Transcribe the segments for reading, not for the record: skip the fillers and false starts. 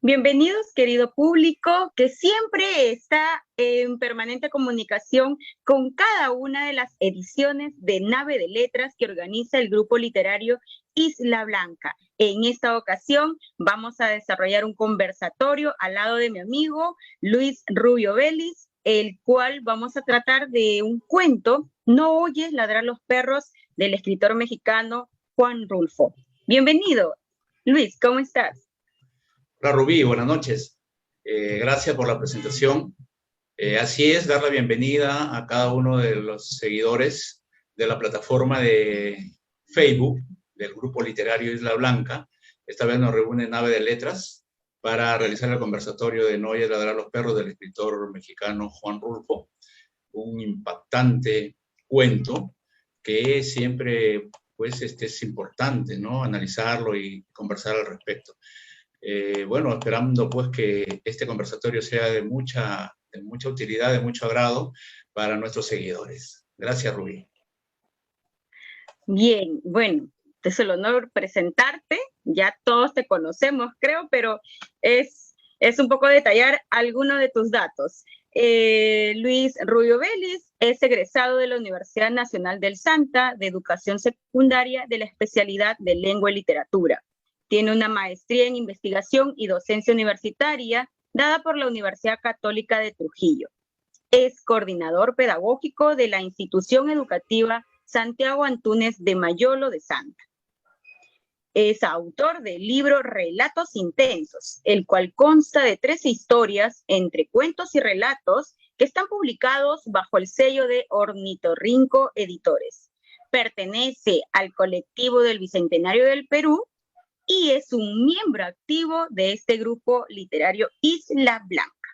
Bienvenidos, querido público, que siempre está en permanente comunicación con cada una de las ediciones de Nave de Letras que organiza el grupo literario Isla Blanca. En esta ocasión vamos a desarrollar un conversatorio al lado de mi amigo Luis Rubio Vélez, el cual vamos a tratar de un cuento, No oyes ladrar los perros, del escritor mexicano Juan Rulfo. Bienvenido, Luis, ¿cómo estás? Hola Rubí, buenas noches. Gracias por la presentación. Así es, dar la bienvenida a cada uno de los seguidores de la plataforma de Facebook del Grupo Literario Isla Blanca. Esta vez nos reúne Nave de Letras para realizar el conversatorio de No oyes ladrar los perros del escritor mexicano Juan Rulfo. Un impactante cuento que siempre pues, es importante, ¿no? Analizarlo y conversar al respecto. Bueno, esperando pues que este conversatorio sea de mucha utilidad, de mucho agrado para nuestros seguidores. Gracias, Rubí. Bien, bueno, es el honor presentarte, ya todos te conocemos, creo, pero es un poco detallar algunos de tus datos. Luis Rubio Vélez es egresado de la Universidad Nacional del Santa de Educación Secundaria de la especialidad de Lengua y Literatura. Tiene una maestría en investigación y docencia universitaria dada por la Universidad Católica de Trujillo. Es coordinador pedagógico de la institución educativa Santiago Antúnez de Mayolo de Santa. Es autor del libro Relatos Intensos, el cual consta de 13 historias entre cuentos y relatos que están publicados bajo el sello de Ornitorrinco Editores. Pertenece al colectivo del Bicentenario del Perú y es un miembro activo de este grupo literario Isla Blanca.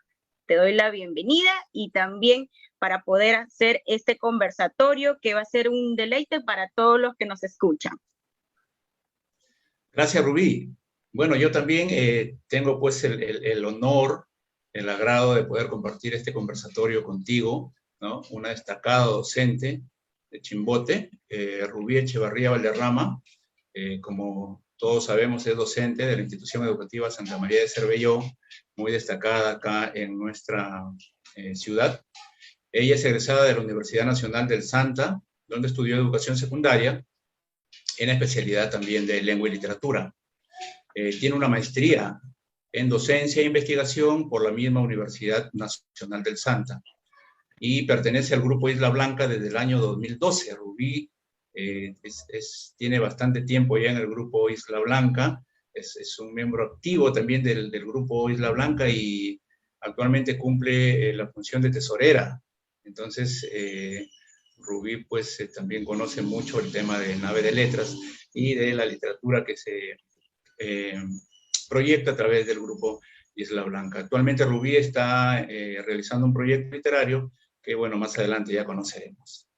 Te doy la bienvenida y también para poder hacer este conversatorio que va a ser un deleite para todos los que nos escuchan. Gracias, Rubí. Bueno, yo también tengo pues el honor, el agrado de poder compartir este conversatorio contigo, ¿no? Una destacada docente de Chimbote, Rubí Echevarría Valderrama, como todos sabemos, es docente de la institución educativa Santa María de Cervelló, muy destacada acá en nuestra ciudad. Ella es egresada de la Universidad Nacional del Santa, donde estudió educación secundaria, en especialidad también de lengua y literatura. Tiene una maestría en docencia e investigación por la misma Universidad Nacional del Santa y pertenece al Grupo Isla Blanca desde el año 2012. Rubí tiene bastante tiempo ya en el Grupo Isla Blanca, es un miembro activo también del Grupo Isla Blanca y actualmente cumple la función de tesorera. Entonces, Rubí pues también conoce mucho el tema de Nave de Letras y de la literatura que se proyecta a través del Grupo Isla Blanca. Actualmente Rubí está realizando un proyecto literario que, bueno, más adelante ya conoceremos.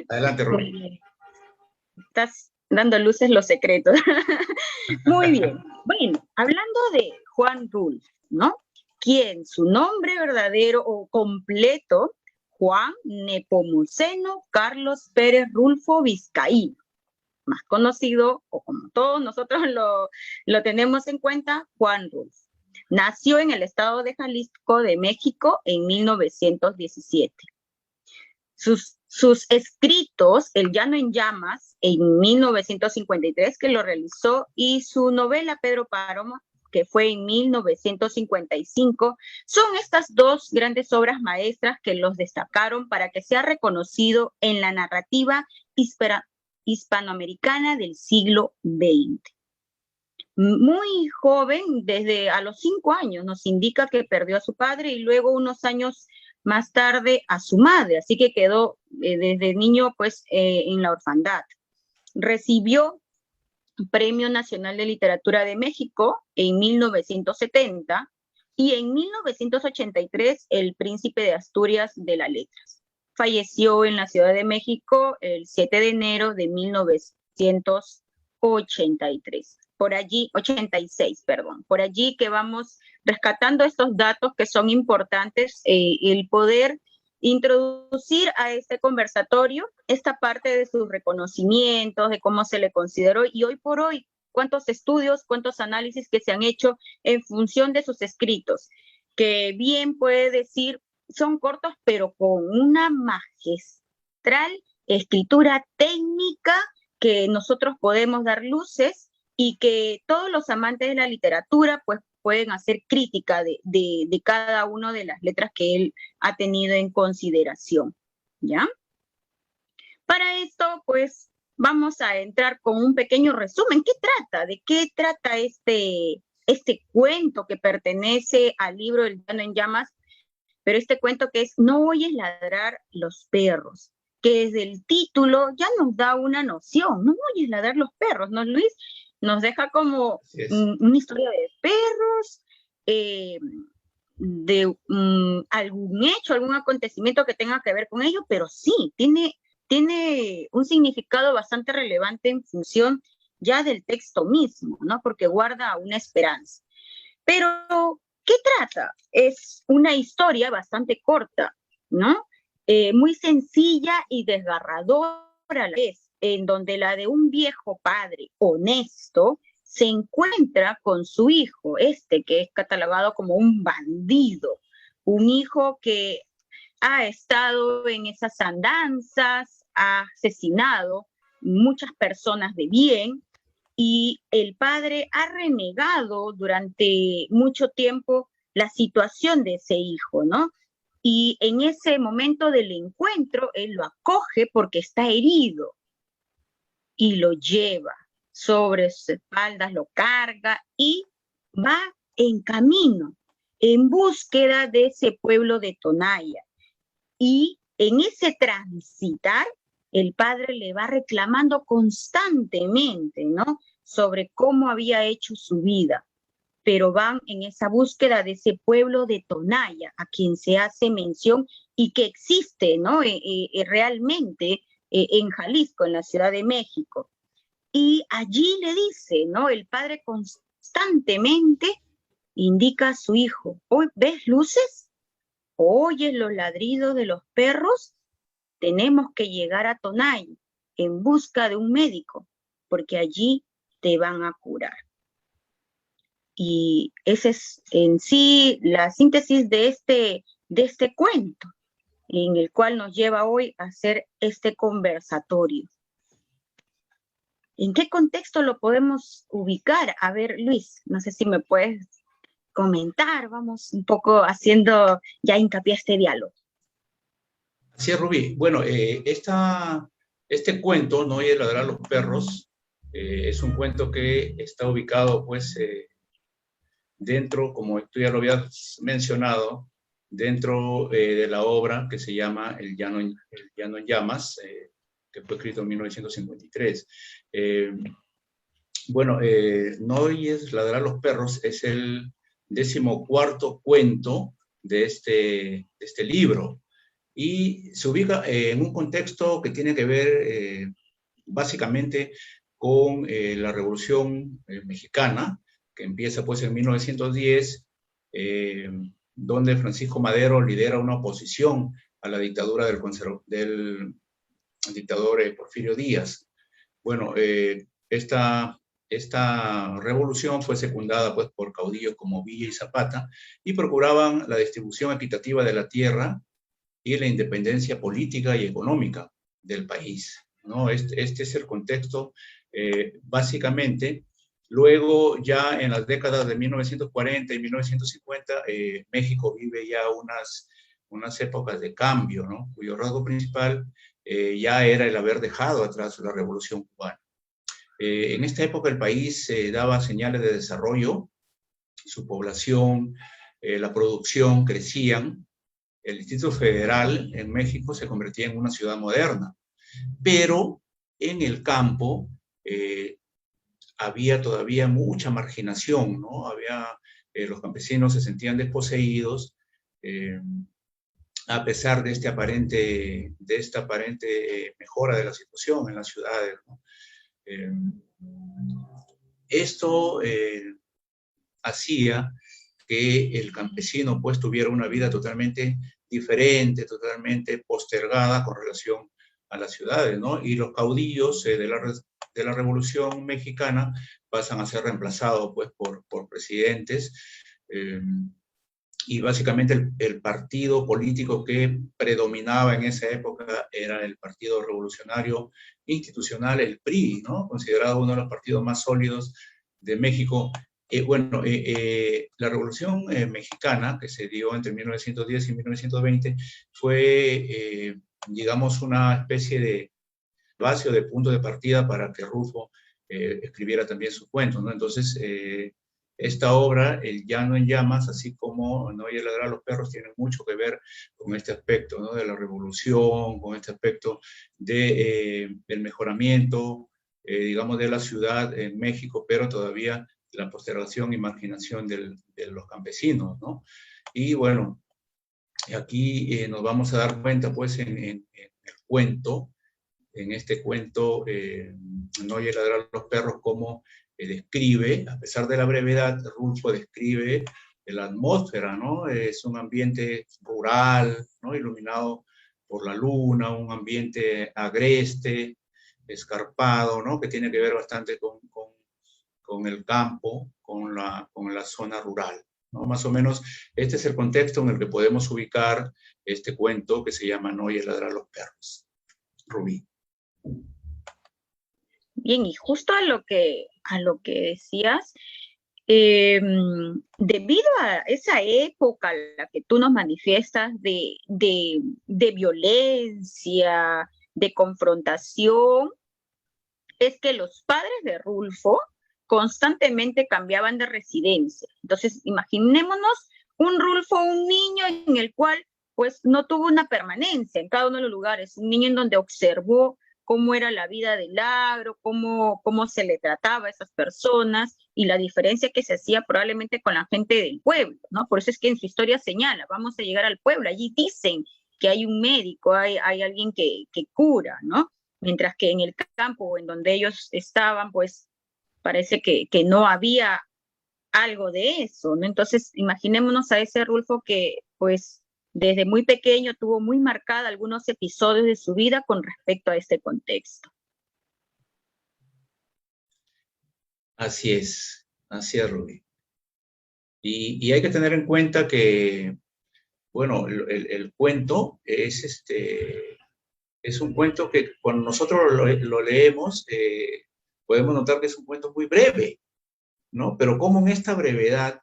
Adelante, Rubí. Estás dando luces los secretos. Muy bien. Bueno, hablando de Juan Rulfo, ¿no? Quien su nombre verdadero o completo, Juan Nepomuceno Carlos Pérez Rulfo Vizcaíno, más conocido, o como todos nosotros lo tenemos en cuenta, Juan Rulfo. Nació en el estado de Jalisco de México en 1917. Sus escritos, El Llano en Llamas, en 1953, que lo realizó, y su novela Pedro Páramo, que fue en 1955, son estas dos grandes obras maestras que los destacaron para que sea reconocido en la narrativa hispanoamericana del siglo XX. Muy joven, desde a los 5 años, nos indica que perdió a su padre y luego unos años más tarde a su madre, así que quedó desde niño pues en la orfandad. Recibió Premio Nacional de Literatura de México en 1970 y en 1983 el Príncipe de Asturias de las Letras. Falleció en la Ciudad de México el 7 de enero de 1983. Por allí, 86, perdón. Por allí que vamos rescatando estos datos que son importantes, el poder introducir a este conversatorio esta parte de sus reconocimientos, de cómo se le consideró y hoy por hoy cuántos estudios, cuántos análisis que se han hecho en función de sus escritos, que bien puede decir, son cortos, pero con una magistral escritura técnica que nosotros podemos dar luces y que todos los amantes de la literatura pues pueden hacer crítica de cada una de las letras que él ha tenido en consideración, ¿ya? Para esto, pues, vamos a entrar con un pequeño resumen. ¿Qué trata? ¿De qué trata este cuento que pertenece al libro El llano en llamas? Pero este cuento que es No oyes ladrar los perros, que desde el título ya nos da una noción. No oyes ladrar los perros, ¿no, Luis? Nos deja como una historia de perros, de algún hecho, algún acontecimiento que tenga que ver con ello, pero sí, tiene un significado bastante relevante en función ya del texto mismo, ¿no? Porque guarda una esperanza. Pero, ¿qué trata? Es una historia bastante corta, ¿no? Muy sencilla y desgarradora a la vez, en donde la de un viejo padre honesto se encuentra con su hijo, que es catalogado como un bandido, un hijo que ha estado en esas andanzas, ha asesinado muchas personas de bien, y el padre ha renegado durante mucho tiempo la situación de ese hijo, ¿no? Y en ese momento del encuentro, él lo acoge porque está herido y lo lleva sobre sus espaldas, lo carga y va en camino, en búsqueda de ese pueblo de Tonaya. Y en ese transitar, el padre le va reclamando constantemente, ¿no? Sobre cómo había hecho su vida. Pero van en esa búsqueda de ese pueblo de Tonaya, a quien se hace mención y que existe, ¿no? Realmente en Jalisco, en la Ciudad de México. Y allí le dice, ¿no? El padre constantemente indica a su hijo, ¿hoy ves luces? ¿Oyes los ladridos de los perros? Tenemos que llegar a Tonay en busca de un médico, porque allí te van a curar. Y esa es en sí la síntesis de este cuento, en el cual nos lleva hoy a hacer este conversatorio. ¿En qué contexto lo podemos ubicar? A ver, Luis, no sé si me puedes comentar, vamos un poco haciendo ya hincapié a este diálogo. Así es, Rubí. Bueno, este cuento, No oyes ladrar los perros, es un cuento que está ubicado, pues, dentro, como tú ya lo habías mencionado, dentro de la obra que se llama El llano en llamas, que fue escrito en 1953. Bueno, No oyes ladrar los perros es el 14º cuento de este libro, y se ubica en un contexto que tiene que ver básicamente con la Revolución Mexicana, que empieza pues en 1910, donde Francisco Madero lidera una oposición a la dictadura del dictador Porfirio Díaz. Bueno, esta revolución fue secundada pues, por caudillos como Villa y Zapata, y procuraban la distribución equitativa de la tierra y la independencia política y económica del país, ¿no? Este es el contexto, básicamente. Luego, ya en las décadas de 1940 y 1950, México vive ya unas épocas de cambio, ¿no? Cuyo rasgo principal ya era el haber dejado atrás la Revolución Cubana. En esta época el país daba señales de desarrollo, su población, la producción crecían, el Distrito Federal en México se convertía en una ciudad moderna, pero en el campo había todavía mucha marginación, ¿no? Los campesinos se sentían desposeídos, a pesar de esta aparente mejora de la situación en las ciudades, ¿no? Esto hacía que el campesino pues tuviera una vida totalmente diferente, totalmente postergada con relación a las ciudades, ¿no? Y los caudillos de de la Revolución Mexicana pasan a ser reemplazados pues, por presidentes, y básicamente el partido político que predominaba en esa época era el Partido Revolucionario Institucional, el PRI, ¿no? Considerado uno de los partidos más sólidos de México. La Revolución Mexicana, que se dio entre 1910 y 1920, fue, digamos, una especie de base o de punto de partida para que Rulfo escribiera también sus cuentos, ¿no? Entonces, esta obra, El Llano en Llamas, así como No oye ladrar a los perros, tiene mucho que ver con este aspecto, ¿no? De la revolución, con este aspecto del mejoramiento, digamos, de la ciudad en México, pero todavía la postergación y marginación de los campesinos, ¿no? Y bueno, aquí nos vamos a dar cuenta, pues, en el cuento, en este cuento, No oye ladrar a los perros, cómo describe, a pesar de la brevedad, Rulfo describe la atmósfera, ¿no? Es un ambiente rural, ¿no? Iluminado por la luna, un ambiente agreste, escarpado, ¿no? Que tiene que ver bastante con el campo, con la zona rural, ¿no? Más o menos este es el contexto en el que podemos ubicar este cuento que se llama No oye ladrar a los perros. Rubí. Bien, y justo a lo que decías, debido a esa época, la que tú nos manifiestas de violencia, de confrontación, es que los padres de Rulfo constantemente cambiaban de residencia. Entonces, imaginémonos un Rulfo, un niño en el cual pues no tuvo una permanencia en cada uno de los lugares, un niño en donde observó cómo era la vida del agro, cómo se le trataba a esas personas y la diferencia que se hacía probablemente con la gente del pueblo, ¿no? Por eso es que en su historia señala, vamos a llegar al pueblo, allí dicen que hay un médico, hay alguien que cura, ¿no? Mientras que en el campo o en donde ellos estaban, pues parece que no había algo de eso, ¿no? Entonces, imaginémonos a ese Rulfo que, pues, desde muy pequeño tuvo muy marcada algunos episodios de su vida con respecto a este contexto. Así es, Rubí. Y hay que tener en cuenta que, bueno, el cuento es un cuento que cuando nosotros lo leemos, podemos notar que es un cuento muy breve, ¿no? Pero como en esta brevedad,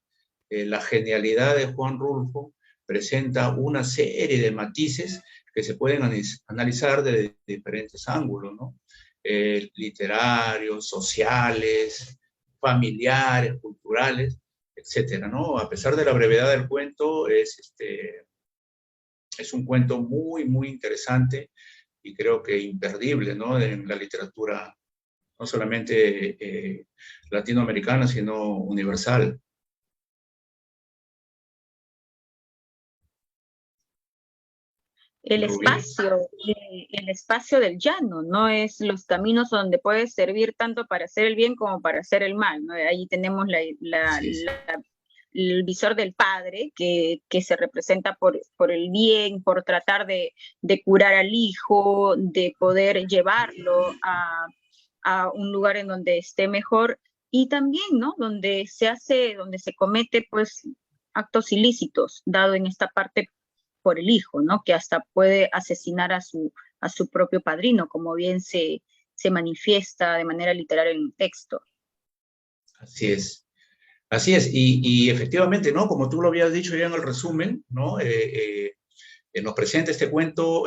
la genialidad de Juan Rulfo presenta una serie de matices que se pueden analizar de diferentes ángulos, ¿no? Literarios, sociales, familiares, culturales, etcétera, ¿no? A pesar de la brevedad del cuento, es un cuento muy, muy interesante y creo que imperdible, ¿no? En la literatura, no solamente latinoamericana, sino universal. El espacio del llano, no es los caminos donde puedes servir tanto para hacer el bien como para hacer el mal, ¿no? Ahí tenemos el visor del padre que se representa por el bien, por tratar de curar al hijo, de poder llevarlo a un lugar en donde esté mejor, y también, ¿no? Donde se comete, pues, actos ilícitos, dado en esta parte por el hijo, ¿no? Que hasta puede asesinar a su propio padrino, como bien se manifiesta de manera literal en el texto. Así es. Así es, y efectivamente, ¿no? Como tú lo habías dicho ya en el resumen, ¿no? Nos presenta este cuento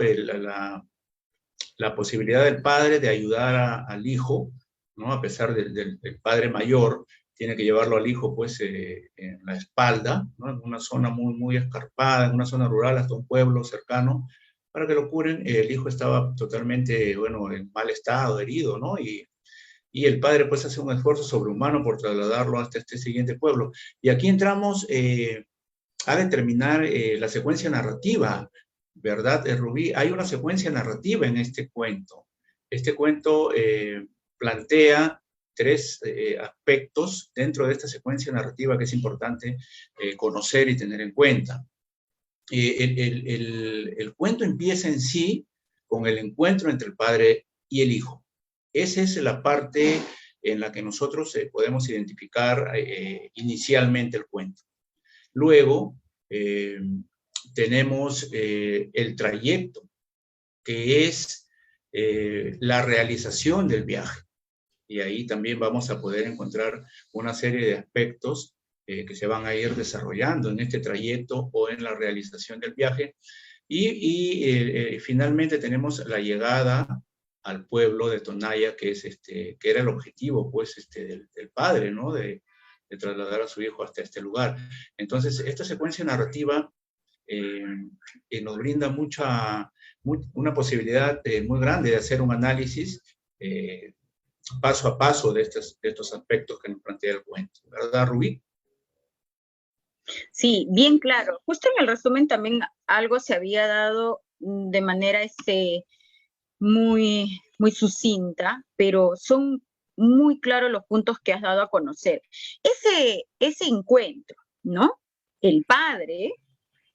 la posibilidad del padre de ayudar al hijo, ¿no? A pesar del padre mayor, tiene que llevarlo al hijo, pues, en la espalda, ¿no? En una zona muy, muy escarpada, en una zona rural, hasta un pueblo cercano, para que lo curen. El hijo estaba totalmente, bueno, en mal estado, herido, ¿no? Y el padre pues hace un esfuerzo sobrehumano por trasladarlo hasta este siguiente pueblo. Y aquí entramos a determinar la secuencia narrativa, ¿verdad, Rubí? Hay una secuencia narrativa en este cuento. Este cuento plantea tres aspectos dentro de esta secuencia narrativa que es importante conocer y tener en cuenta. El cuento empieza en sí con el encuentro entre el padre y el hijo. esa es la parte en la que nosotros podemos identificar inicialmente el cuento. Luego tenemos el trayecto, que es la realización del viaje. Y ahí también vamos a poder encontrar una serie de aspectos que se van a ir desarrollando en este trayecto o en la realización del viaje. Y finalmente tenemos la llegada al pueblo de Tonaya, que era el objetivo pues, del padre, ¿no? De trasladar a su hijo hasta este lugar. Entonces, esta secuencia narrativa nos brinda una posibilidad muy grande de hacer un análisis paso a paso de estos aspectos que nos plantea el cuento. ¿Verdad, Rubí? Sí, bien claro. Justo en el resumen también algo se había dado de manera muy, muy sucinta, pero son muy claros los puntos que has dado a conocer. Ese encuentro, ¿no? El padre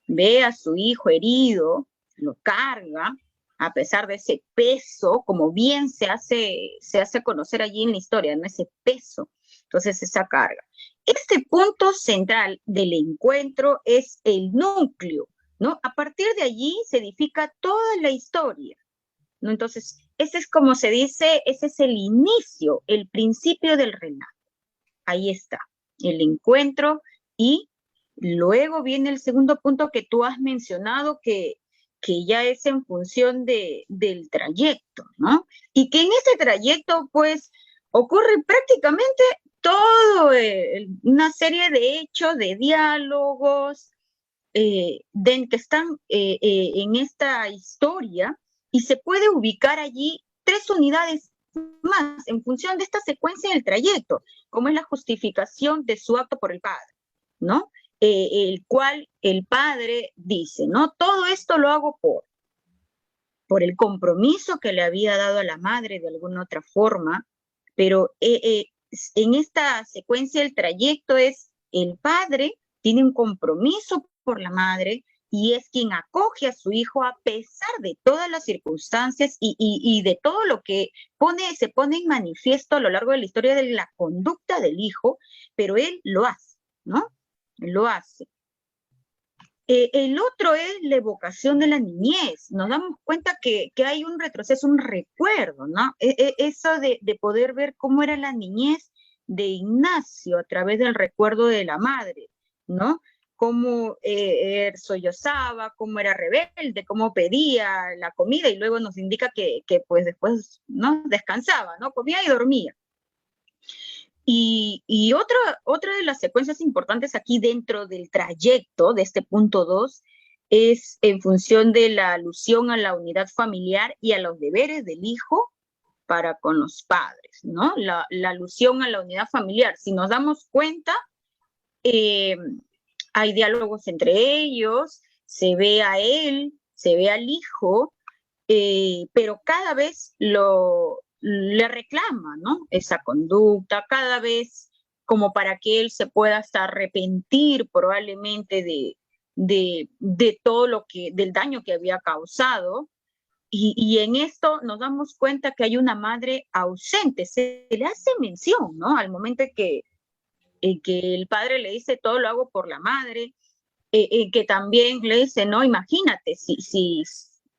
ve a su hijo herido, lo carga, a pesar de ese peso, como bien se hace conocer allí en la historia, ¿no? Ese peso, entonces esa carga. Este punto central del encuentro es el núcleo, ¿no? A partir de allí se edifica toda la historia, ¿no? Entonces, ese es como se dice, ese es el inicio, el principio del relato. Ahí está, el encuentro, y luego viene el segundo punto que tú has mencionado, que ya es en función del trayecto, ¿no? Y que en ese trayecto, pues, ocurre prácticamente todo, una serie de hechos, de diálogos, que están en esta historia, y se puede ubicar allí 3 unidades más en función de esta secuencia del trayecto, como es la justificación de su acto por el padre, ¿no? El cual el padre dice, ¿no? Todo esto lo hago por el compromiso que le había dado a la madre de alguna otra forma, pero en esta secuencia del trayecto es el padre tiene un compromiso por la madre y es quien acoge a su hijo a pesar de todas las circunstancias y de todo lo que se pone en manifiesto a lo largo de la historia de la conducta del hijo, pero él lo hace, ¿no? Lo hace. El otro es la evocación de la niñez. Nos damos cuenta que hay un retroceso, un recuerdo, ¿no? Eso de poder ver cómo era la niñez de Ignacio a través del recuerdo de la madre, ¿no? Cómo sollozaba, cómo era rebelde, cómo pedía la comida, y luego nos indica que pues después, ¿no? Descansaba, ¿no? Comía y dormía. Y otra de las secuencias importantes aquí dentro del trayecto de este punto 2 es en función de la alusión a la unidad familiar y a los deberes del hijo para con los padres, ¿no? La alusión a la unidad familiar. Si nos damos cuenta, hay diálogos entre ellos, se ve a él, se ve al hijo, pero cada vez le reclama, ¿no? Esa conducta, cada vez como para que él se pueda hasta arrepentir probablemente de todo del daño que había causado. Y en esto nos damos cuenta que hay una madre ausente, se le hace mención, ¿no? Al momento que el padre le dice todo lo hago por la madre, que también le dice, no, imagínate,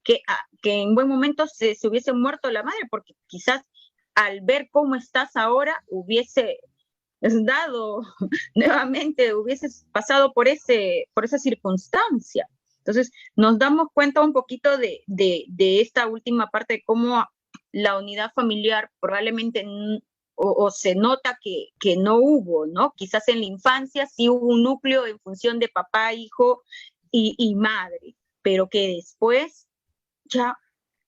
que en buen momento se hubiese muerto la madre, porque quizás al ver cómo estás ahora hubiese dado nuevamente, hubieses pasado por esa circunstancia. Entonces nos damos cuenta un poquito de esta última parte, de cómo la unidad familiar probablemente o se nota que no hubo, ¿no? Quizás en la infancia sí hubo un núcleo en función de papá, hijo y madre, pero que después ya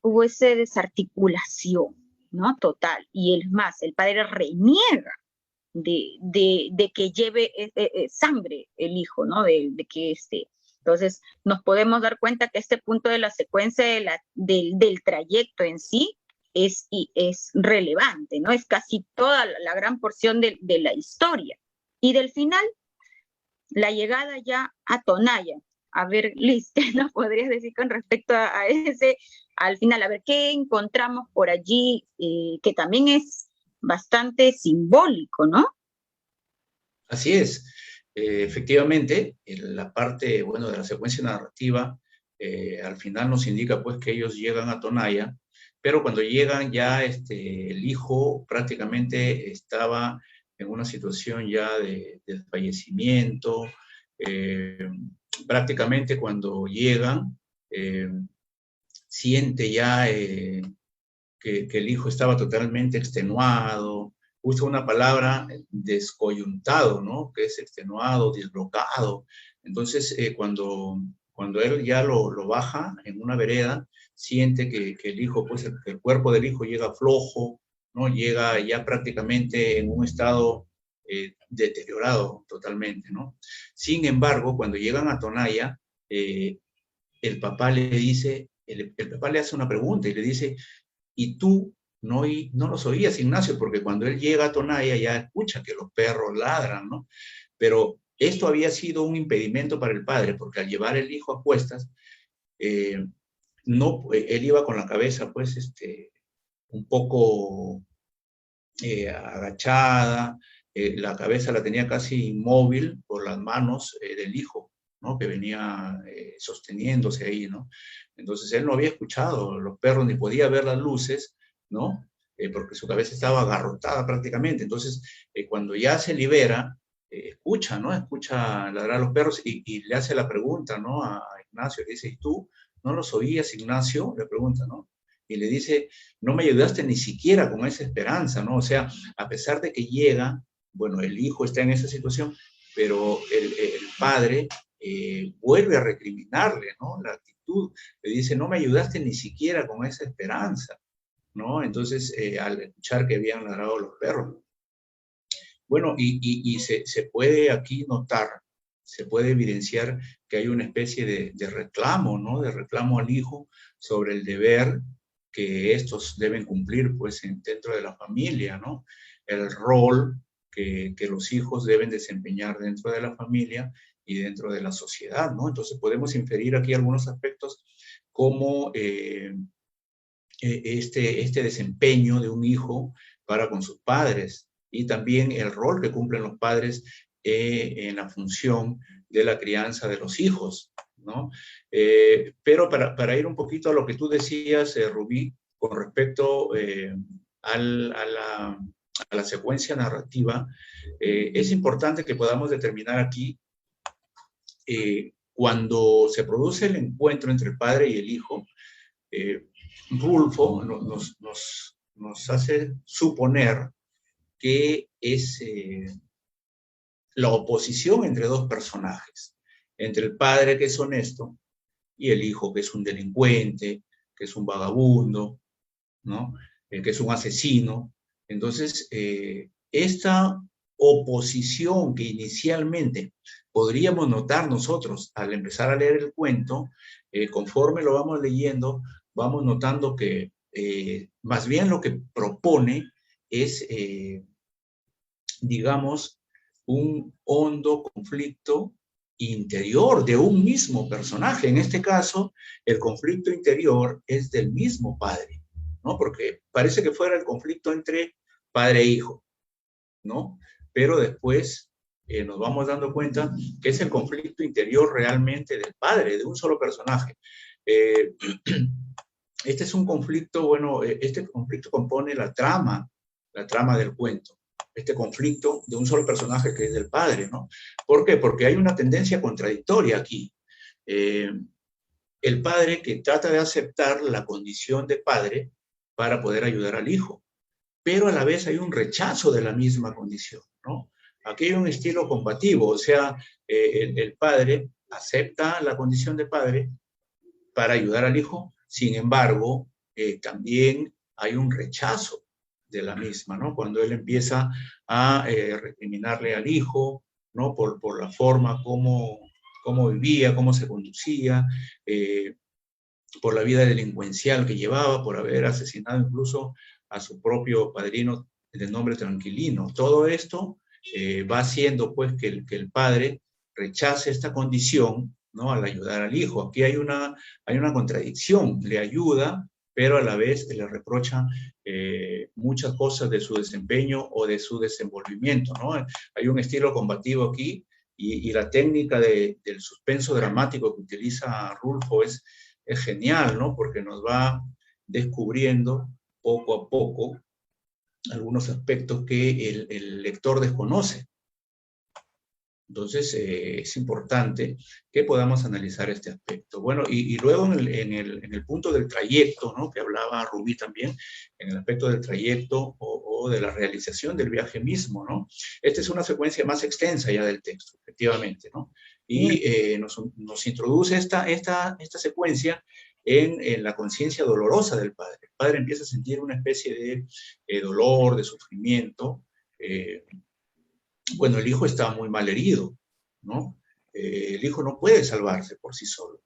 hubo esa desarticulación, ¿no? Total. Y es más, el padre reniega de que lleve sangre el hijo, ¿no? De que Entonces, nos podemos dar cuenta que este punto de la secuencia del trayecto en sí es relevante, ¿no? Es casi toda la gran porción de la historia. Y del final, la llegada ya a Tonaya, A ver, Liz, ¿qué nos podrías decir con respecto a ese, al final? A ver, ¿qué encontramos por allí que también es bastante simbólico, ¿no? Así es. Efectivamente, en la parte, bueno, de la secuencia narrativa, al final nos indica pues que ellos llegan a Tonaya, pero cuando llegan ya el hijo prácticamente estaba en una situación ya de fallecimiento. eh, Prácticamente cuando llegan, eh, siente ya que el hijo estaba totalmente extenuado, usa una palabra descoyuntado, ¿no? Que es extenuado, dislocado. Entonces, cuando él ya lo baja en una vereda, siente que el hijo, pues el cuerpo del hijo llega flojo, ¿no? Llega ya prácticamente en un estado deteriorado totalmente, ¿no? Sin embargo, cuando llegan a Tonaya, el papá le dice, el papá le hace una pregunta y le dice, y tú no los oías, Ignacio, porque cuando él llega a Tonaya ya escucha que los perros ladran, ¿no? Pero esto había sido un impedimento para el padre, porque al llevar el hijo a cuestas, eh, no, él iba con la cabeza, pues, un poco agachada, la cabeza la tenía casi inmóvil por las manos del hijo, ¿no? Que venía sosteniéndose ahí, ¿no? Entonces él no había escuchado los perros ni podía ver las luces, ¿no? Porque su cabeza estaba agarrotada prácticamente. Entonces, cuando ya se libera, escucha, ¿no? Escucha ladrar a los perros y le hace la pregunta, ¿no? A Ignacio, le dice, ¿y tú no los oías, Ignacio? Le pregunta, ¿no? Y le dice, no me ayudaste ni siquiera con esa esperanza, ¿no? O sea, a pesar de que llega, bueno, el hijo está en esa situación, pero el padre vuelve a recriminarle, ¿no? La actitud. Le dice, no me ayudaste ni siquiera con esa esperanza, ¿no? Entonces, al escuchar que habían ladrado los perros. Bueno, y se puede aquí notar, se puede evidenciar que hay una especie de reclamo, ¿no? De reclamo al hijo sobre el deber que estos deben cumplir, pues, dentro de la familia, ¿no? El rol que los hijos deben desempeñar dentro de la familia y dentro de la sociedad, ¿no? Entonces podemos inferir aquí algunos aspectos como este desempeño de un hijo para con sus padres y también el rol que cumplen los padres en la función de la crianza de los hijos, ¿no? Pero para ir un poquito a lo que tú decías, Rubí, con respecto a la secuencia narrativa, es importante que podamos determinar aquí cuando se produce el encuentro entre el padre y el hijo, Rulfo nos hace suponer que es la oposición entre dos personajes, entre el padre que es honesto y el hijo que es un delincuente, que es un vagabundo, ¿no? Que es un asesino. Entonces, esta oposición que inicialmente podríamos notar nosotros al empezar a leer el cuento, conforme lo vamos leyendo, vamos notando que más bien lo que propone es, digamos, un hondo conflicto interior de un mismo personaje. En este caso, el conflicto interior es del mismo padre, ¿no? Porque parece que fuera el conflicto entre padre e hijo, ¿no? Pero después nos vamos dando cuenta que es el conflicto interior realmente del padre, de un solo personaje. Este es un conflicto, bueno, este conflicto compone la trama del cuento. Este conflicto de un solo personaje que es del padre, ¿no? ¿Por qué? Porque hay una tendencia contradictoria aquí. El padre que trata de aceptar la condición de padre para poder ayudar al hijo, pero a la vez hay un rechazo de la misma condición, ¿no? Aquí hay un estilo combativo, o sea, el padre acepta la condición de padre para ayudar al hijo, sin embargo, también hay un rechazo de la misma, ¿no? Cuando él empieza a recriminarle al hijo, ¿no? Por la forma como vivía, cómo se conducía, por la vida delincuencial que llevaba, por haber asesinado incluso a su propio padrino de nombre Tranquilino. Todo esto va haciendo pues que el padre rechace esta condición, ¿no? Al ayudar al hijo. Aquí hay una contradicción, le ayuda, pero a la vez le reprocha muchas cosas de su desempeño o de su desenvolvimiento, ¿no? Hay un estilo combativo aquí y la técnica del suspenso dramático que utiliza Rulfo es genial, ¿no? Porque nos va descubriendo poco a poco algunos aspectos que el lector desconoce. Entonces, es importante que podamos analizar este aspecto. Bueno, y luego en el punto del trayecto, ¿no? Que hablaba Rubí también, en el aspecto del trayecto o de la realización del viaje mismo, ¿no? Esta es una secuencia más extensa ya del texto, efectivamente, ¿no? Y nos introduce esta secuencia en la conciencia dolorosa del padre. El padre empieza a sentir una especie de dolor, de sufrimiento, bueno, el hijo está muy mal herido, ¿no? El hijo no puede salvarse por sí solo.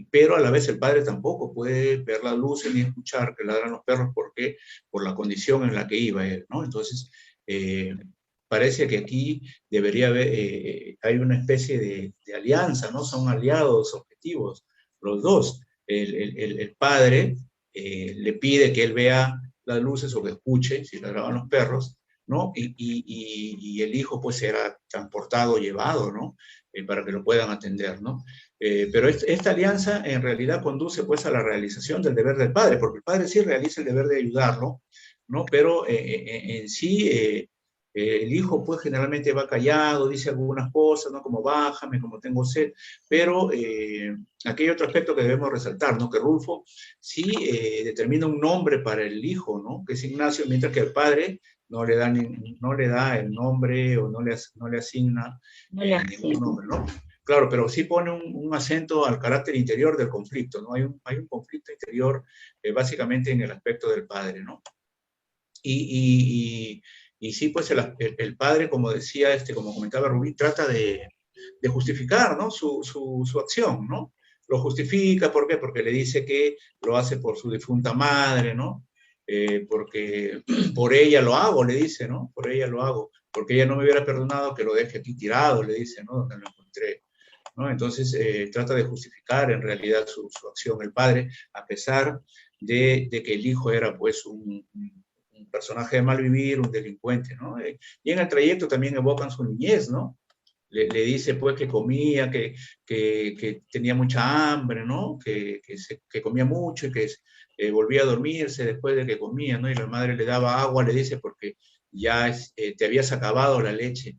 Pero a la vez el padre tampoco puede ver las luces ni escuchar que ladran los perros porque por la condición en la que iba él, ¿no? Entonces, parece que aquí debería haber, hay una especie de alianza, ¿no? Son aliados objetivos, los dos. El padre le pide que él vea las luces o que escuche si ladraban los perros, ¿no? Y el hijo pues será transportado, llevado, ¿no? Para que lo puedan atender, ¿no? Pero esta alianza en realidad conduce pues a la realización del deber del padre, porque el padre sí realiza el deber de ayudarlo, ¿no? Pero en sí el hijo pues generalmente va callado, dice algunas cosas, ¿no? Como bájame, como tengo sed, pero aquí hay otro aspecto que debemos resaltar, ¿no? Que Rulfo sí determina un nombre para el hijo, ¿no? Que es Ignacio, mientras que el padre no le da el nombre o no le asigna ningún nombre, ¿no? Claro, pero sí pone un acento al carácter interior del conflicto, ¿no? Hay un conflicto interior básicamente en el aspecto del padre, ¿no? Y sí, pues el padre, como decía, como comentaba Rubí, trata de justificar, ¿no? Su acción, ¿no? Lo justifica, ¿por qué? Porque le dice que lo hace por su difunta madre, ¿no? Porque por ella lo hago, le dice, ¿no? Por ella lo hago, porque ella no me hubiera perdonado que lo deje aquí tirado, le dice, ¿no? Donde lo encontré, ¿no? Entonces trata de justificar en realidad su acción el padre, a pesar de que el hijo era pues un personaje de mal vivir, un delincuente, ¿no? Y en el trayecto también evocan su niñez, ¿no? Le dice pues que comía, que tenía mucha hambre, ¿no? Que comía mucho y que volvía a dormirse después de que comía, ¿no? Y la madre le daba agua, le dice, porque ya te habías acabado la leche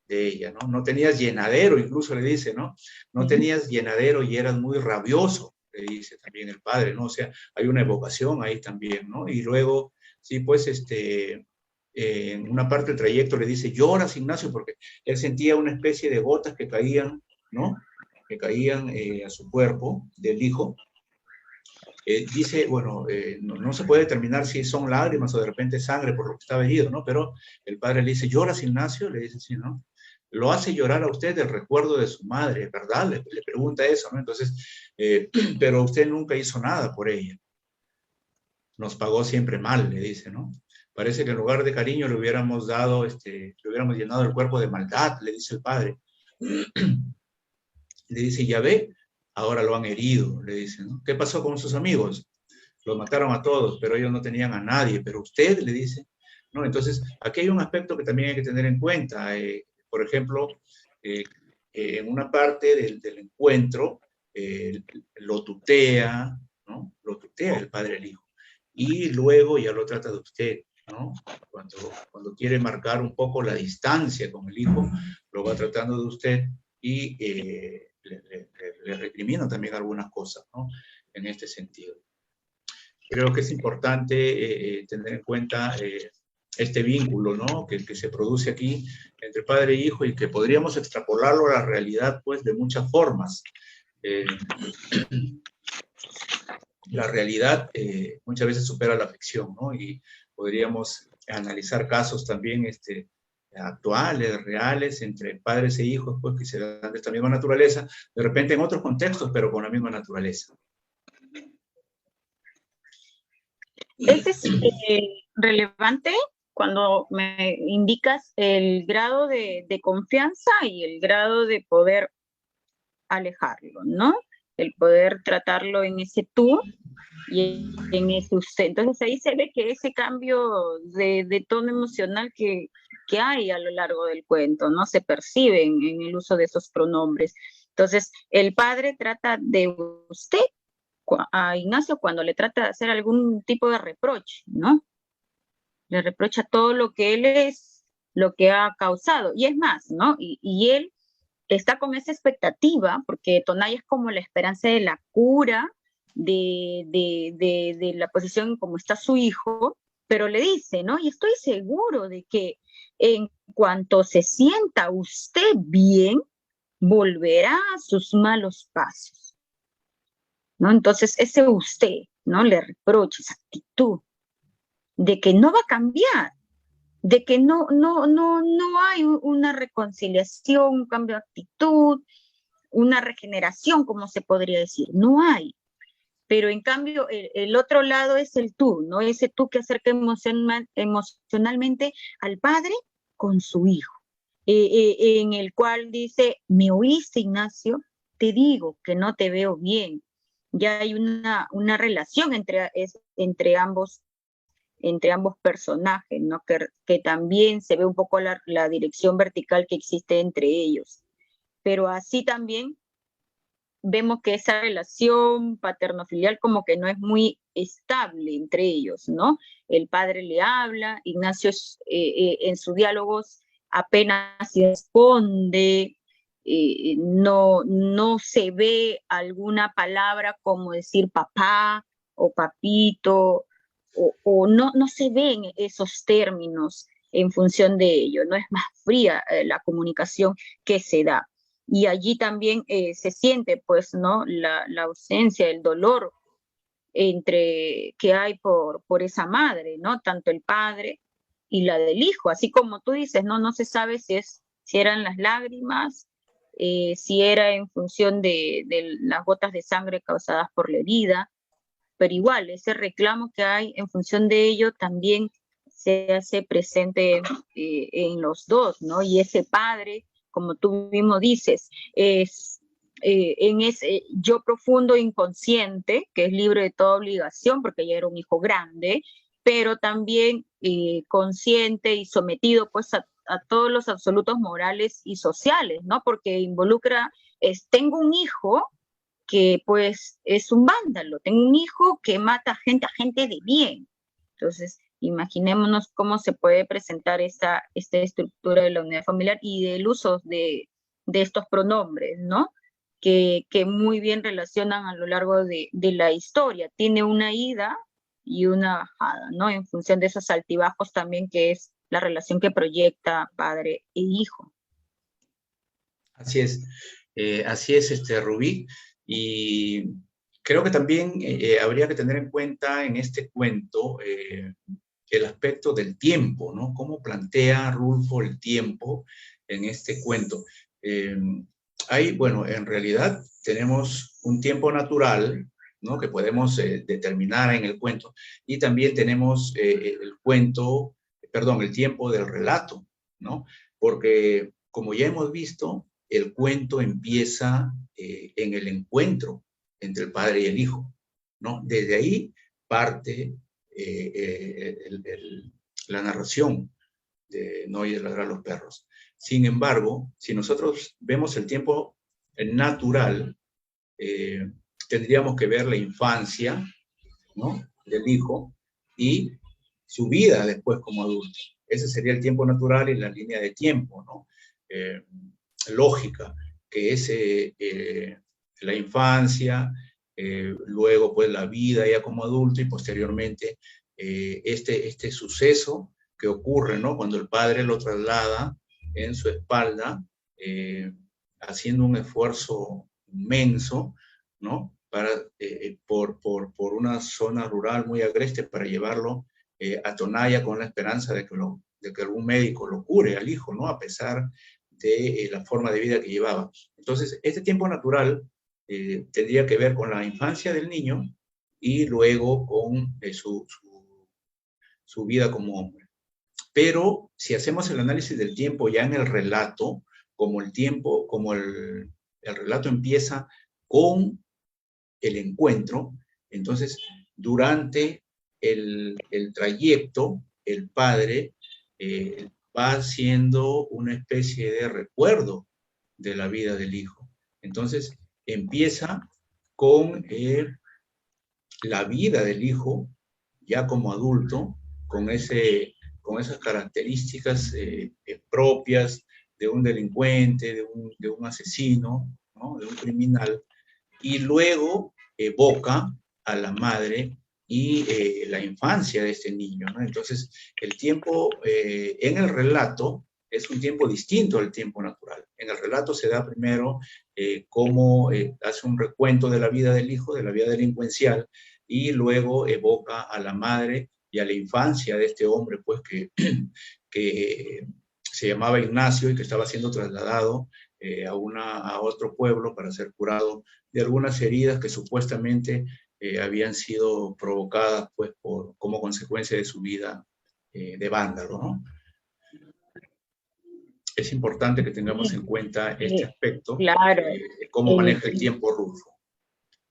de ella, ¿no? No tenías llenadero, incluso le dice, ¿no? No tenías llenadero y eras muy rabioso, le dice también el padre, ¿no? O sea, hay una evocación ahí también, ¿no? Y luego, sí, pues, en una parte del trayecto le dice, lloras, Ignacio, porque él sentía una especie de gotas que caían, ¿no? Que caían a su cuerpo del hijo. Dice, bueno, no se puede determinar si son lágrimas o de repente sangre por lo que estaba herido, ¿no? Pero el padre le dice, ¿lloras, Ignacio? Le dice, sí, ¿no? Lo hace llorar a usted el recuerdo de su madre, ¿verdad? Le pregunta eso, ¿no? Entonces, pero usted nunca hizo nada por ella. Nos pagó siempre mal, le dice, ¿no? Parece que en lugar de cariño le hubiéramos dado, le hubiéramos llenado el cuerpo de maldad, le dice el padre. Le dice, ya ve, ahora lo han herido, le dice, ¿no? ¿Qué pasó con sus amigos? Los mataron a todos, pero ellos no tenían a nadie, pero usted, le dice, ¿no? Entonces, aquí hay un aspecto que también hay que tener en cuenta. Por ejemplo, en una parte del encuentro, lo tutea, ¿no? Lo tutea el padre al hijo. Y luego ya lo trata de usted, ¿no? Cuando quiere marcar un poco la distancia con el hijo, lo va tratando de usted y le recrimina también algunas cosas, ¿no? En este sentido. Creo que es importante tener en cuenta este vínculo, ¿no? Que se produce aquí entre padre e hijo y que podríamos extrapolarlo a la realidad, pues, de muchas formas. La realidad muchas veces supera la ficción, ¿no? Y podríamos analizar casos también actuales, reales, entre padres e hijos, pues, que se dan de esta misma naturaleza, de repente en otros contextos, pero con la misma naturaleza. Es relevante cuando me indicas el grado de confianza y el grado de poder alejarlo, ¿no? El poder tratarlo en ese tú y en ese usted. Entonces ahí se ve que ese cambio de tono emocional que hay a lo largo del cuento, ¿no? Se percibe en el uso de esos pronombres. Entonces, el padre trata de usted a Ignacio cuando le trata de hacer algún tipo de reproche, ¿no? Le reprocha todo lo que él es, lo que ha causado. Y es más, ¿no? Y él está con esa expectativa, porque Tonaya es como la esperanza de la cura de la posición como está su hijo, pero le dice, ¿no? Y estoy seguro de que en cuanto se sienta usted bien, volverá a sus malos pasos, ¿no? Entonces ese usted, ¿no? Le reprocha esa actitud de que no va a cambiar, de que no hay una reconciliación, un cambio de actitud, una regeneración, como se podría decir, no hay. Pero en cambio, el otro lado es el tú, ¿no? Ese tú que acerca emocionalmente al padre con su hijo, en el cual dice, ¿me oíste, Ignacio? Te digo que no te veo bien. Ya hay una relación entre ambos personajes, ¿no? Que también se ve un poco la dirección vertical que existe entre ellos. Pero así también vemos que esa relación paterno-filial como que no es muy estable entre ellos, ¿no? El padre le habla, Ignacio en sus diálogos apenas responde, no se ve alguna palabra como decir papá o papito, o no se ven esos términos en función de ello, ¿no? Es más fría la comunicación que se da. Y allí también se siente, pues, ¿no? La ausencia, el dolor que hay por esa madre, ¿no? Tanto el padre y la del hijo, así como tú dices, ¿no? No se sabe si eran las lágrimas, si era en función de las gotas de sangre causadas por la herida, pero igual, ese reclamo que hay en función de ello también se hace presente en los dos, ¿no? Y ese padre, como tú mismo dices, es en ese yo profundo inconsciente, que es libre de toda obligación, porque ya era un hijo grande, pero también consciente y sometido pues a todos los absolutos morales y sociales, ¿no? Porque involucra, tengo un hijo que pues es un vándalo, tengo un hijo que mata a gente de bien. Entonces, imaginémonos cómo se puede presentar esta estructura de la unidad familiar y del uso de estos pronombres, ¿no? Que muy bien relacionan a lo largo de la historia. Tiene una ida y una bajada, ¿no? En función de esos altibajos también que es la relación que proyecta padre e hijo. Así es, Rubí. Y creo que también habría que tener en cuenta en este cuento el aspecto del tiempo, ¿no? Cómo plantea Rulfo el tiempo en este cuento. Bueno, en realidad tenemos un tiempo natural, ¿no? Que podemos determinar en el cuento, y también tenemos el tiempo del relato, ¿no? Porque, como ya hemos visto, el cuento empieza en el encuentro entre el padre y el hijo, ¿no? Desde ahí parte la narración de No oye ladrar a los perros. Sin embargo, si nosotros vemos el tiempo natural, tendríamos que ver la infancia, ¿no? Del hijo y su vida después como adulto. Ese sería el tiempo natural y la línea de tiempo, ¿no? Lógica, que es la infancia, luego pues la vida ya como adulto y posteriormente este suceso que ocurre, ¿no? Cuando el padre lo traslada en su espalda, haciendo un esfuerzo inmenso, ¿no? Por una zona rural muy agreste para llevarlo a Tonaya con la esperanza de que algún médico lo cure al hijo, ¿no? A pesar de la forma de vida que llevaba. Entonces, este tiempo natural tendría que ver con la infancia del niño y luego con su vida como hombre. Pero si hacemos el análisis del tiempo ya en el relato, como el tiempo, como el El relato empieza con el encuentro. Entonces, durante el trayecto, el padre va haciendo una especie de recuerdo de la vida del hijo. Entonces, empieza con la vida del hijo, ya como adulto, con esas características propias de un delincuente, de un asesino, ¿no? De un criminal, y luego evoca a la madre y la infancia de este niño, ¿no? Entonces, el tiempo en el relato es un tiempo distinto al tiempo natural. En el relato se da primero cómo hace un recuento de la vida del hijo, de la vida delincuencial, y luego evoca a la madre y a la infancia de este hombre, pues que se llamaba Ignacio y que estaba siendo trasladado a otro pueblo para ser curado de algunas heridas que supuestamente habían sido provocadas pues, como consecuencia de su vida de vándalo, ¿no? Es importante que tengamos en cuenta este aspecto, claro, cómo maneja el tiempo Rulfo.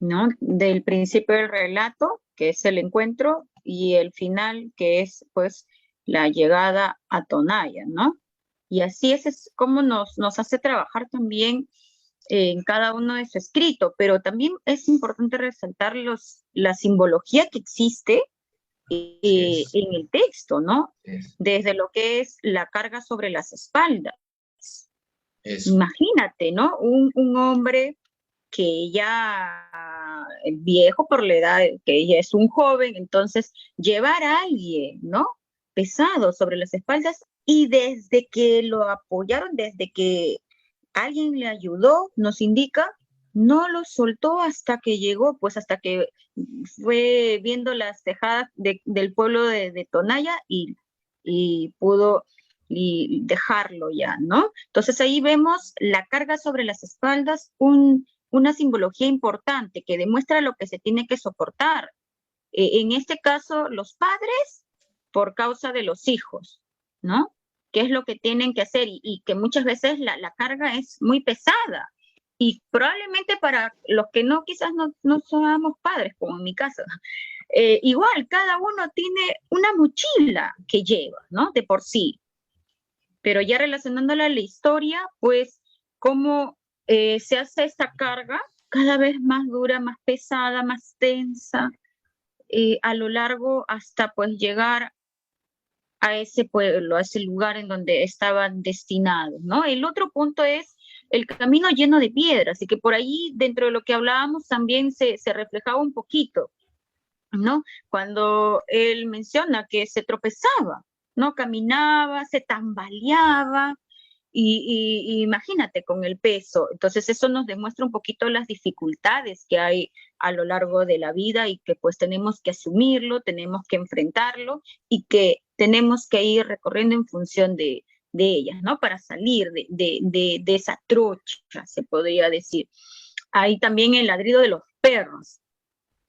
¿no? Del principio del relato, que es el encuentro, y el final, que es pues la llegada a Tonaya, ¿no? Y así es como nos hace trabajar también en cada uno de su escrito, pero también es importante resaltar la simbología que existe en el texto, ¿no? Desde lo que es la carga sobre las espaldas. Eso. Imagínate, ¿no? Un hombre que ya es viejo por la edad, que ya es un joven, entonces llevar a alguien, ¿no? Pesado sobre las espaldas y desde que lo apoyaron, desde que alguien le ayudó, nos indica, no lo soltó hasta que llegó, pues hasta que fue viendo las tejadas del pueblo de Tonaya y pudo y dejarlo ya, ¿no? Entonces ahí vemos la carga sobre las espaldas, una simbología importante que demuestra lo que se tiene que soportar. En este caso, los padres por causa de los hijos, ¿no? ¿Qué es lo que tienen que hacer? Y que muchas veces la carga es muy pesada. Y probablemente para los que no, quizás no somos padres, como en mi caso, igual cada uno tiene una mochila que lleva, ¿no? De por sí. Pero ya relacionándola a la historia, pues, cómo se hace esta carga cada vez más dura, más pesada, más tensa, a lo largo hasta pues llegar a ese pueblo, a ese lugar en donde estaban destinados, ¿no? El otro punto es el camino lleno de piedras y que por ahí dentro de lo que hablábamos también se reflejaba un poquito, ¿no? Cuando él menciona que se tropezaba, ¿no? Caminaba, se tambaleaba, y imagínate con el peso. Entonces eso nos demuestra un poquito las dificultades que hay a lo largo de la vida y que pues tenemos que asumirlo, tenemos que enfrentarlo y que tenemos que ir recorriendo en función de ellas, ¿no? Para salir de esa trocha, se podría decir. Hay también el ladrido de los perros,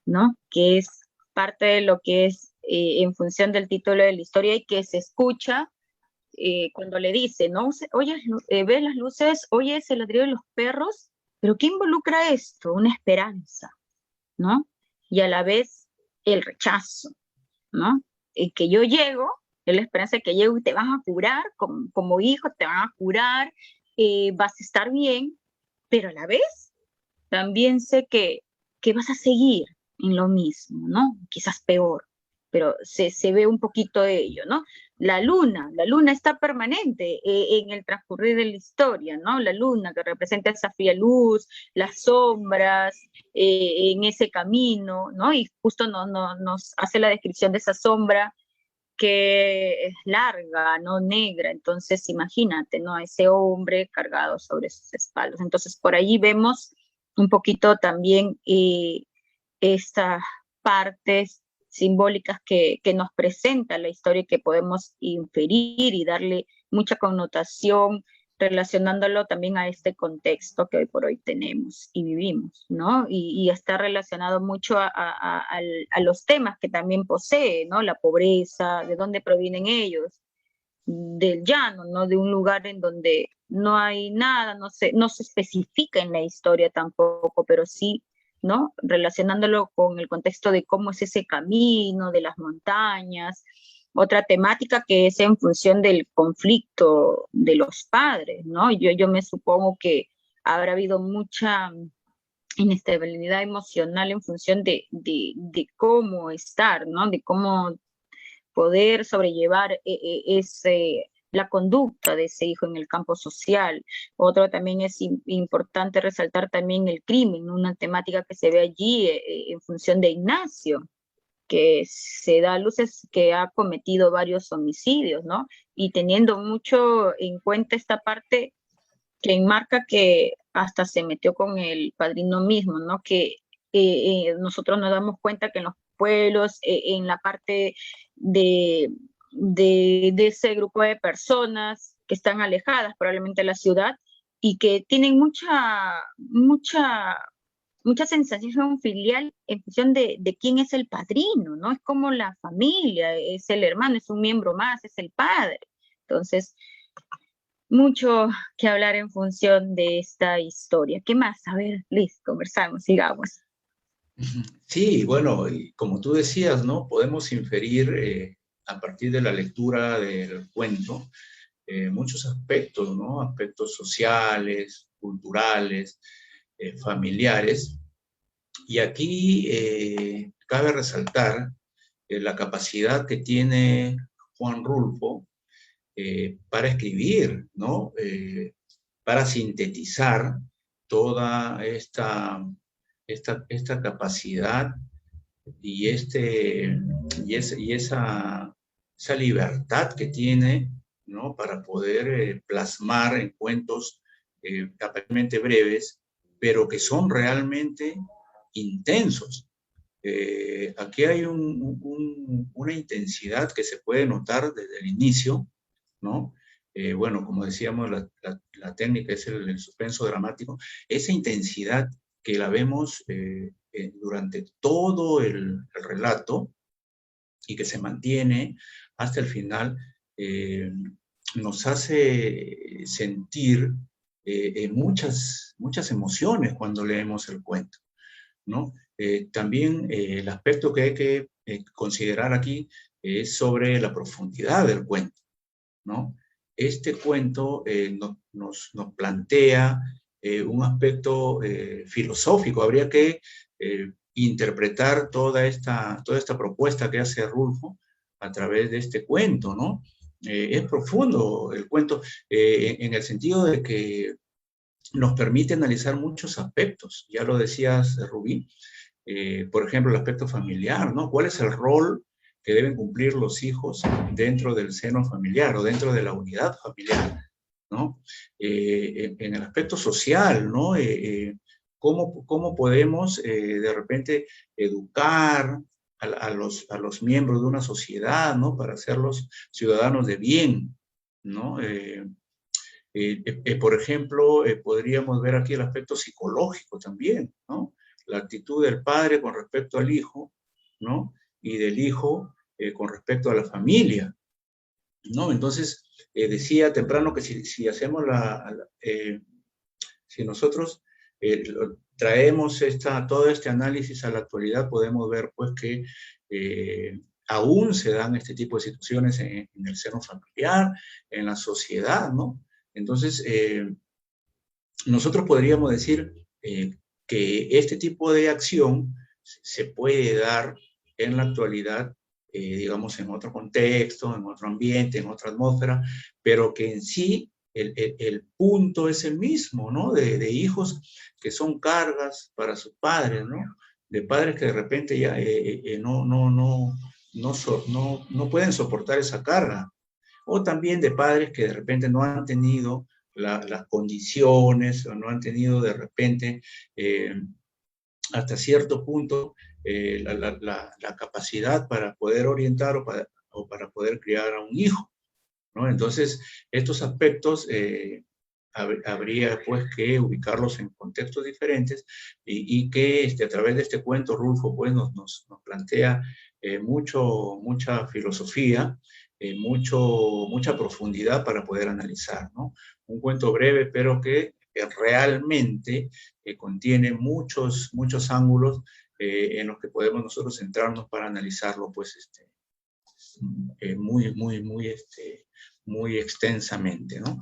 ¿no? Que es parte de lo que es en función del título de la historia y que se escucha cuando le dice, ¿no? Oye, ves las luces, oye el ladrido de los perros, pero ¿qué involucra esto? Una esperanza, ¿no? Y a la vez el rechazo, ¿no? Y que yo llego, es la esperanza de que llego y te vas a curar, como hijo te van a curar, vas a estar bien, pero a la vez también sé que vas a seguir en lo mismo, ¿no? Quizás peor, pero se ve un poquito de ello, ¿no? La luna está permanente en el transcurrir de la historia, ¿no? La luna que representa esa fría luz, las sombras en ese camino, ¿no? Y justo nos hace la descripción de esa sombra que es larga, no negra, entonces imagínate, ¿no? Ese hombre cargado sobre sus espaldas. Entonces por ahí vemos un poquito también estas partes simbólicas que nos presenta la historia y que podemos inferir y darle mucha connotación relacionándolo también a este contexto que hoy por hoy tenemos y vivimos, ¿no? Y está relacionado mucho a los temas que también posee, ¿no? La pobreza, de dónde provienen ellos, del llano, ¿no? De un lugar en donde no hay nada, no se especifica en la historia tampoco, pero sí, ¿no? Relacionándolo con el contexto de cómo es ese camino, de las montañas, otra temática que es en función del conflicto de los padres, ¿no? Yo me supongo que habrá habido mucha inestabilidad emocional en función de cómo estar, ¿no? De cómo poder sobrellevar la conducta de ese hijo en el campo social. Otro también es importante resaltar también el crimen, una temática que se ve allí en función de Ignacio, que se da a luces que ha cometido varios homicidios, ¿no? Y teniendo mucho en cuenta esta parte que enmarca que hasta se metió con el padrino mismo, ¿no? Que nosotros nos damos cuenta que en los pueblos, en la parte de, de ese grupo de personas que están alejadas probablemente de la ciudad y que tienen mucha sensación filial en función de quién es el padrino, ¿no? Es como la familia, es el hermano, es un miembro más, es el padre. Entonces, mucho que hablar en función de esta historia. ¿Qué más? A ver, Liz, conversamos, sigamos. Sí, bueno, y como tú decías, ¿no? Podemos inferir a partir de la lectura del cuento muchos aspectos, ¿no? Aspectos sociales, culturales, familiares. Y aquí cabe resaltar la capacidad que tiene Juan Rulfo para escribir, ¿no? Para sintetizar toda esta capacidad y, esa libertad que tiene, ¿no? Para poder plasmar en cuentos aparentemente breves, pero que son realmente intensos. Aquí hay una intensidad que se puede notar desde el inicio, ¿no? Bueno, como decíamos, la técnica es el suspenso dramático. Esa intensidad que la vemos durante todo el relato y que se mantiene hasta el final, nos hace sentir muchas emociones cuando leemos el cuento, ¿no? También el aspecto que hay que considerar aquí es sobre la profundidad del cuento, ¿no? Este cuento nos plantea un aspecto filosófico. Habría que interpretar toda esta propuesta que hace Rulfo a través de este cuento, ¿no? Es profundo el cuento en el sentido de que nos permite analizar muchos aspectos. Ya lo decías, Rubí, por ejemplo, el aspecto familiar, ¿no? ¿Cuál es el rol que deben cumplir los hijos dentro del seno familiar o dentro de la unidad familiar, ¿no? En el aspecto social, ¿no? ¿Cómo podemos de repente educar a los miembros de una sociedad, ¿no? Para hacerlos ciudadanos de bien, ¿no? Por ejemplo, podríamos ver aquí el aspecto psicológico también, ¿no? La actitud del padre con respecto al hijo, ¿no? Y del hijo con respecto a la familia, ¿no? Entonces, decía temprano que si hacemos si nosotros traemos todo este análisis a la actualidad, podemos ver pues que aún se dan este tipo de situaciones en el seno familiar, en la sociedad, ¿no? Entonces, nosotros podríamos decir que este tipo de acción se puede dar en la actualidad, digamos, en otro contexto, en otro ambiente, en otra atmósfera, pero que en sí el punto es el mismo, ¿no? De hijos que son cargas para sus padres, ¿no? De padres que de repente ya no pueden soportar esa carga, o también de padres que de repente no han tenido las condiciones o no han tenido de repente hasta cierto punto la capacidad para poder orientar o para poder criar a un hijo, ¿no? Entonces, estos aspectos habría pues que ubicarlos en contextos diferentes y que a través de este cuento Rulfo pues nos plantea mucha filosofía mucha profundidad para poder analizar, ¿no? Un cuento breve, pero que realmente contiene muchos ángulos en los que podemos nosotros centrarnos para analizarlo, pues, muy extensamente, ¿no?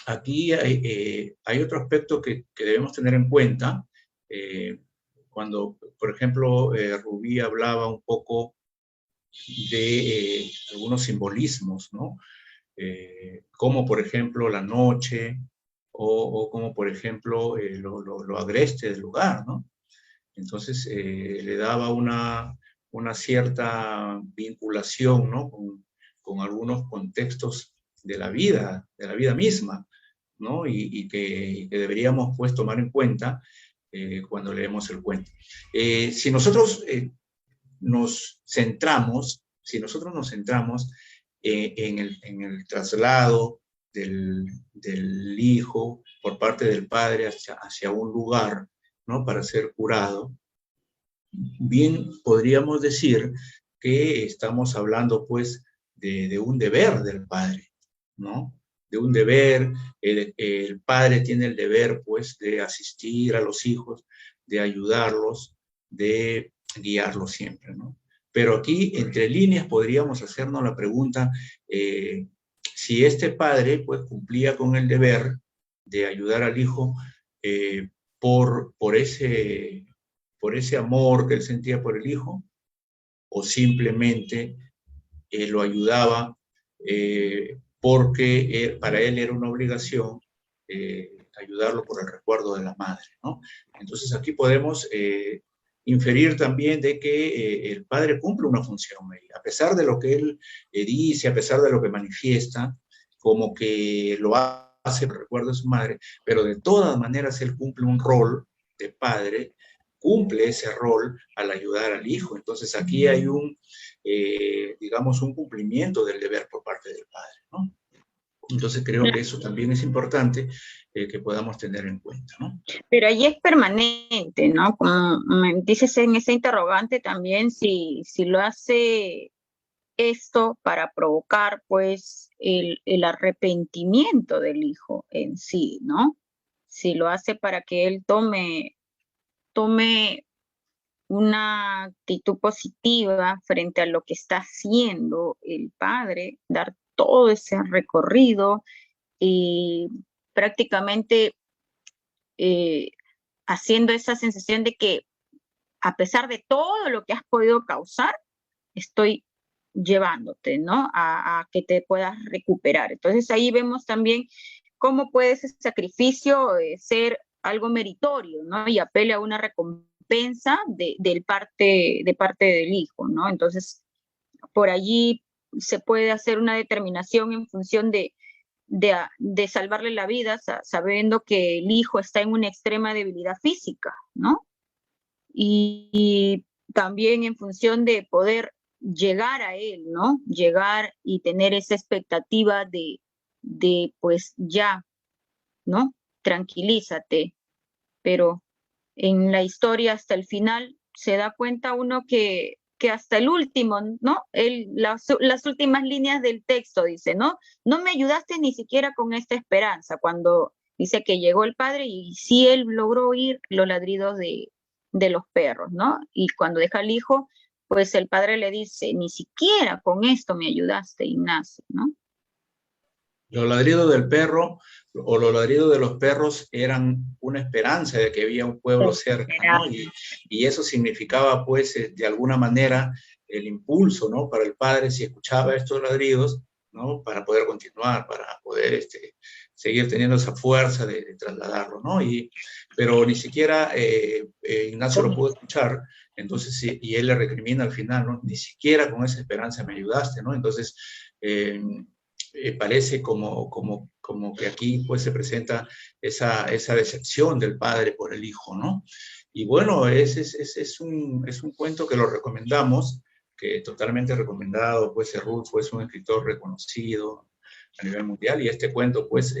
Aquí hay otro aspecto que debemos tener en cuenta. Cuando, por ejemplo, Rubí hablaba un poco de algunos simbolismos, ¿no? Como, por ejemplo, la noche, o como, por ejemplo, lo agreste del lugar, ¿no? Entonces, le daba una cierta vinculación, ¿no? Con algunos contextos de la vida misma, ¿no? Y que deberíamos, pues, tomar en cuenta cuando leemos el cuento. Si nosotros nos centramos en el traslado del hijo por parte del padre hacia un lugar, ¿no? Para ser curado, bien podríamos decir que estamos hablando, pues, de un deber del padre, ¿no? De un deber. El padre tiene el deber, pues, de asistir a los hijos, de ayudarlos, de guiarlos siempre, ¿no? Pero aquí, entre líneas, podríamos hacernos la pregunta, si este padre, pues, cumplía con el deber de ayudar al hijo por ese amor que él sentía por el hijo, o simplemente lo ayudaba porque para él era una obligación ayudarlo por el recuerdo de la madre, ¿no? Entonces aquí podemos inferir también de que el padre cumple una función, a pesar de lo que él dice, a pesar de lo que manifiesta, como que lo hace por el recuerdo de su madre, pero de todas maneras él cumple un rol de padre, cumple ese rol al ayudar al hijo. Entonces aquí hay digamos, un cumplimiento del deber por parte del padre, ¿no? Entonces creo que eso también es importante que podamos tener en cuenta, ¿no? Pero allí es permanente, ¿no? Como me dices en ese interrogante también, si lo hace esto para provocar, pues, el arrepentimiento del hijo en sí, ¿no? Si lo hace para que él tome una actitud positiva frente a lo que está haciendo el padre, dar todo ese recorrido y prácticamente haciendo esa sensación de que a pesar de todo lo que has podido causar, estoy llevándote, ¿no? A que te puedas recuperar. Entonces ahí vemos también cómo puede ese sacrificio ser algo meritorio, ¿no? Y apele a una recompensa de parte del hijo, ¿no? Entonces, por allí se puede hacer una determinación en función de salvarle la vida, sabiendo que el hijo está en una extrema debilidad física, ¿no? Y también en función de poder llegar a él, ¿no? Llegar y tener esa expectativa de pues ya, ¿no? Tranquilízate, pero en la historia hasta el final se da cuenta uno que hasta el último, ¿no? Las últimas líneas del texto dice, ¿no? No me ayudaste ni siquiera con esta esperanza, cuando dice que llegó el padre y sí él logró oír los ladridos de los perros, ¿no? Y cuando deja al hijo, pues el padre le dice, ni siquiera con esto me ayudaste, Ignacio, ¿no? Los ladridos del perro o los ladridos de los perros eran una esperanza de que había un pueblo cerca, ¿no? Y eso significaba, pues, de alguna manera, el impulso, ¿no? Para el padre, si escuchaba estos ladridos, ¿no? Para poder continuar, para poder seguir teniendo esa fuerza de trasladarlo, ¿no? Pero ni siquiera Ignacio lo pudo escuchar, entonces, y él le recrimina al final, ¿no? Ni siquiera con esa esperanza me ayudaste, ¿no? Entonces, parece como que aquí, pues, se presenta esa decepción del padre por el hijo, ¿no? Y bueno, es un cuento que lo recomendamos, que totalmente recomendado, pues Ruth fue un escritor reconocido a nivel mundial, y este cuento, pues,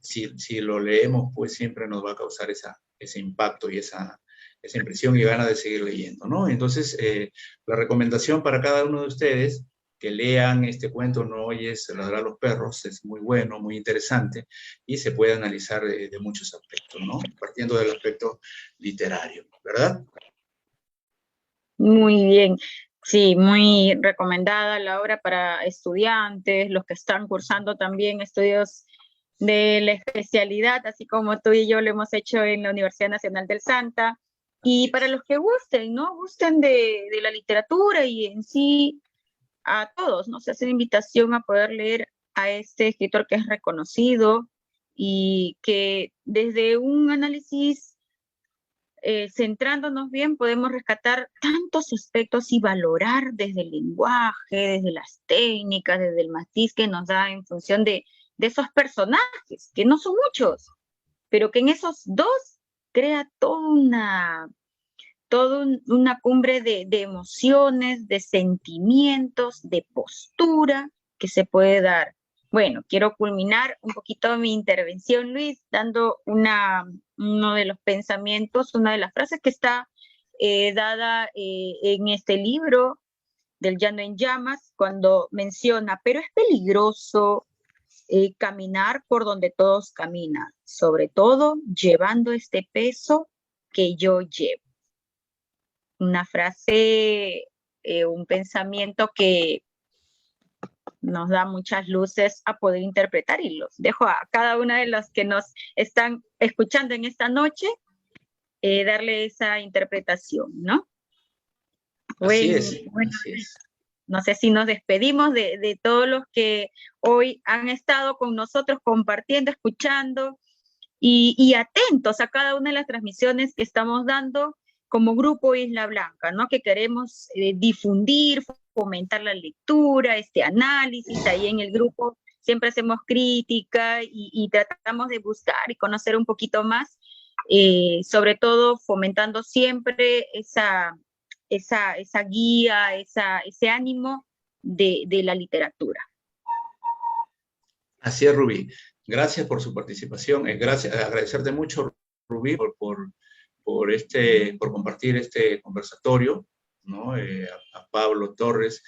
si lo leemos, pues siempre nos va a causar ese impacto y esa impresión y ganas de seguir leyendo, ¿no? Entonces, la recomendación para cada uno de ustedes, que lean este cuento No oyes ladrar a los perros, es muy bueno, muy interesante, y se puede analizar de muchos aspectos, ¿no? Partiendo del aspecto literario, ¿verdad? Muy bien. Sí, muy recomendada la obra para estudiantes, los que están cursando también estudios de la especialidad, así como tú y yo lo hemos hecho en la Universidad Nacional del Santa. Y para los que gusten, ¿no? Gusten de la literatura y en sí a todos, ¿no? Se hace una invitación a poder leer a este escritor que es reconocido y que desde un análisis centrándonos bien, podemos rescatar tantos aspectos y valorar desde el lenguaje, desde las técnicas, desde el matiz que nos da en función de esos personajes, que no son muchos, pero que en esos dos crea toda una cumbre de emociones, de sentimientos, de postura que se puede dar. Bueno, quiero culminar un poquito mi intervención, Luis, dando uno de los pensamientos, una de las frases que está dada en este libro del Llano en Llamas, cuando menciona, pero es peligroso caminar por donde todos caminan, sobre todo llevando este peso que yo llevo. Una frase, un pensamiento que nos da muchas luces a poder interpretar y los dejo a cada una de los que nos están escuchando en esta noche darle esa interpretación, ¿no? Así es, Bueno, así es. no sé si nos despedimos de todos los que hoy han estado con nosotros compartiendo, escuchando y atentos a cada una de las transmisiones que estamos dando como Grupo Isla Blanca, ¿no? Que queremos difundir, fomentar la lectura, este análisis. Ahí en el grupo siempre hacemos crítica y tratamos de buscar y conocer un poquito más, sobre todo fomentando siempre esa guía, ese ánimo de la literatura. Así es, Rubí. Gracias por su participación. Agradecerte mucho, Rubí, por compartir este conversatorio, ¿no? A Pablo Torres,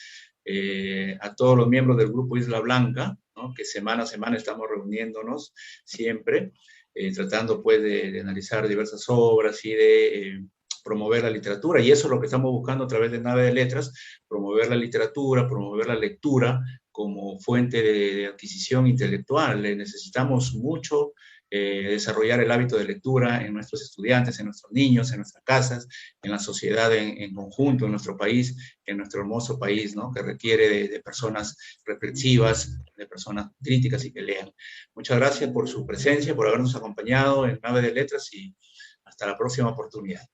a todos los miembros del Grupo Isla Blanca, ¿no? Que semana a semana estamos reuniéndonos siempre, tratando pues de analizar diversas obras y de promover la literatura, y eso es lo que estamos buscando a través de Nave de Letras, promover la literatura, promover la lectura como fuente de adquisición intelectual. Necesitamos mucho desarrollar el hábito de lectura en nuestros estudiantes, en nuestros niños, en nuestras casas, en la sociedad en conjunto, en nuestro país, en nuestro hermoso país, ¿no? Que requiere de personas reflexivas, de personas críticas y que lean. Muchas gracias por su presencia, por habernos acompañado en Nave de Letras y hasta la próxima oportunidad.